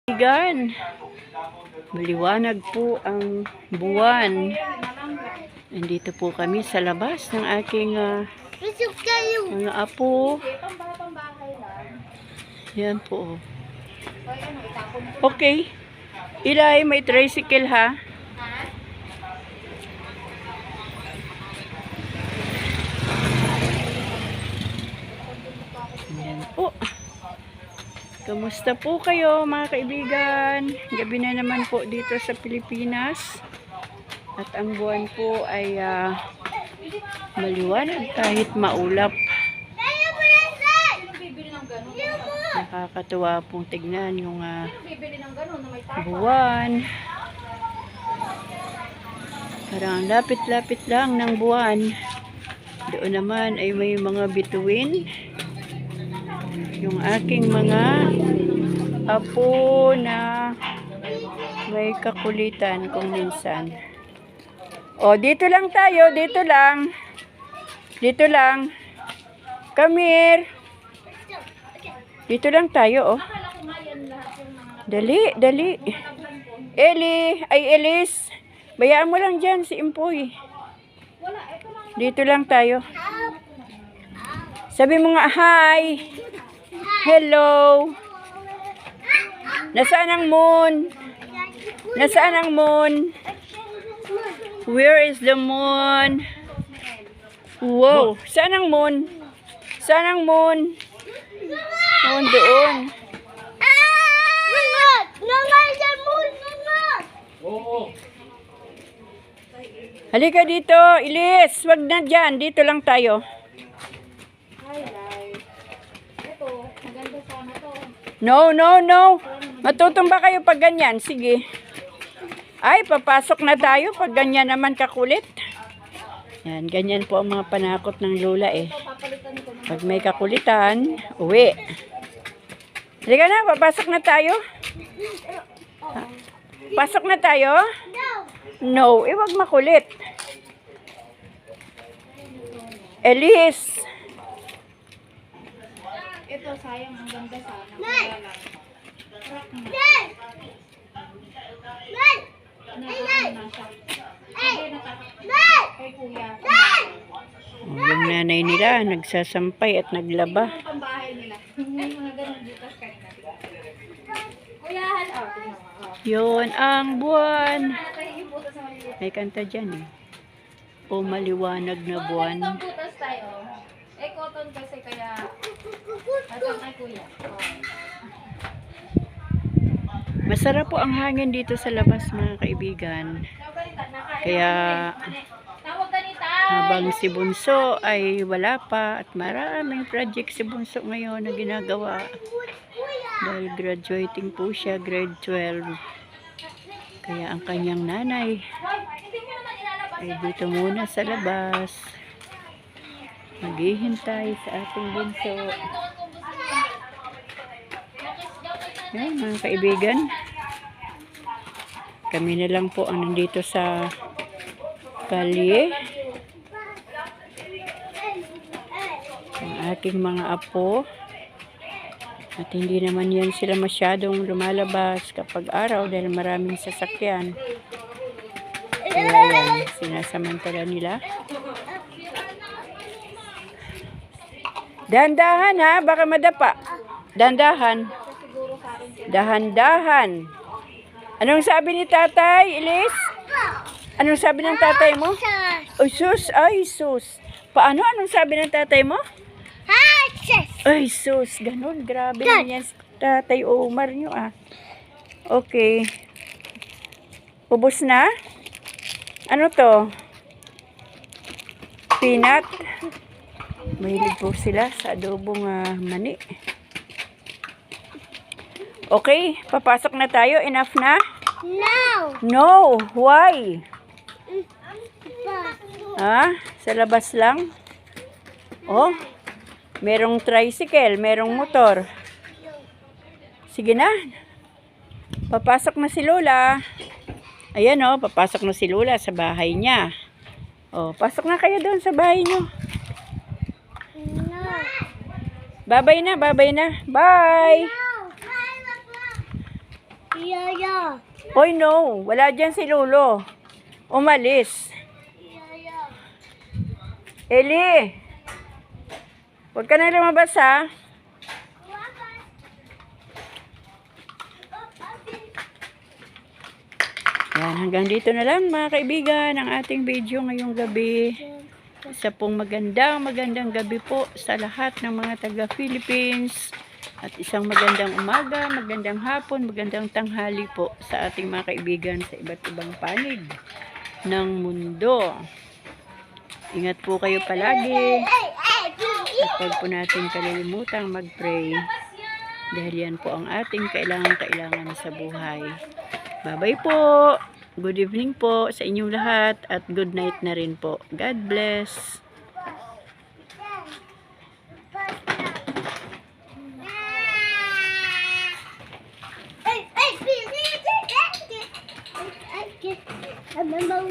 Kaibigan, maliwanag po ang buwan. Nandito po kami sa labas ng aking mga apo. Yan po. Okay. Ilay, may tricycle ha. Yan po. Kamusta po kayo mga kaibigan? Gabi na naman po dito sa Pilipinas. At ang buwan po ay maliwanag kahit maulap. Nakakatuwa pong tignan yung buwan. Parang lapit-lapit lang ng buwan. Doon naman ay may mga bituin. Yung aking mga apo na may kakulitan kung minsan. O, dito lang tayo. Dito lang. Dito lang. Come here. Dito lang tayo, oh. Dali, dali. Eli, ay Elis. Bayaan mo lang dyan si Impoy. Dito lang tayo. Sabi mo nga, hi. Hello. Nasaan ang moon? Nasaan ang moon? Where is the moon? Wow. Saan ang moon? Saan ang moon? Moon doon. Halika dito, Ilis. Wag na dyan. Dito lang tayo. No, no, no. Matutumba kayo pag ganyan. Sige. Ay, papasok na tayo pag ganyan naman kakulit. Yan, ganyan po ang mga panakot ng lola eh. Pag may kakulitan, uwi. Halika na, papasok na tayo. Pasok na tayo? No, wag makulit. Elise. Ito, sayang, ang ganda sana. Yung nanay nila, nagsasampay at naglaba. Yun ang buwan. May kanta dyan eh. O maliwanag na buwan. Eh, cotton kasi kaya asan ay kuya. Masarap po ang hangin dito sa labas mga kaibigan. Kaya habang si Bunso ay wala pa at maraming project si Bunso ngayon na ginagawa. Dahil graduating po siya, grade 12. Kaya ang kanyang nanay ay dito muna sa labas. Maghihintay sa ating Bunso. Yan mga kaibigan. Kami na lang po ang nandito sa kalye. Ang aking mga apo. At hindi naman yan sila masyadong lumalabas kapag araw dahil maraming sasakyan. Kaya yan, sinasamantala nila. Dahan-dahan ha, baka madapa. Dahan-dahan. Dahan-dahan. Anong sabi ni tatay, Ilis? Anong sabi ng tatay mo? Ay, sus. Ay, sus. Paano? Anong sabi ng tatay mo? Ay, sus. Ganun. Grabe na yan. Tatay Omar nyo ah. Okay. Ubus na? Ano to? Peanut? Mahilig po sila sa adobong mani. Okay, papasok na tayo. Enough na? No! No, why? Ha? Sa labas lang? Oh, merong tricycle, merong motor. Sige na. Papasok na si Lola. Ayan oh, papasok na si Lola sa bahay niya. Oh, pasok na kayo doon sa bahay niyo. Babay na, babay na. Bye! Yaya. Hoy, no. Wala dyan si Lolo. Umalis. Yaya. Eli! Huwag ka na lumabas, ha? Yan, hanggang dito na lang mga kaibigan ang ating video ngayong gabi. Isa pong magandang gabi po sa lahat ng mga taga-Philippines. At isang magandang umaga, magandang hapon, magandang tanghali po sa ating mga kaibigan sa iba't ibang panig ng mundo. Ingat po kayo palagi. At huwag po natin kalilimutang mag-pray. Dahil yan po ang ating kailangan sa buhay. Bye-bye po. Good evening po sa inyong lahat at good night na rin po. God bless. I remember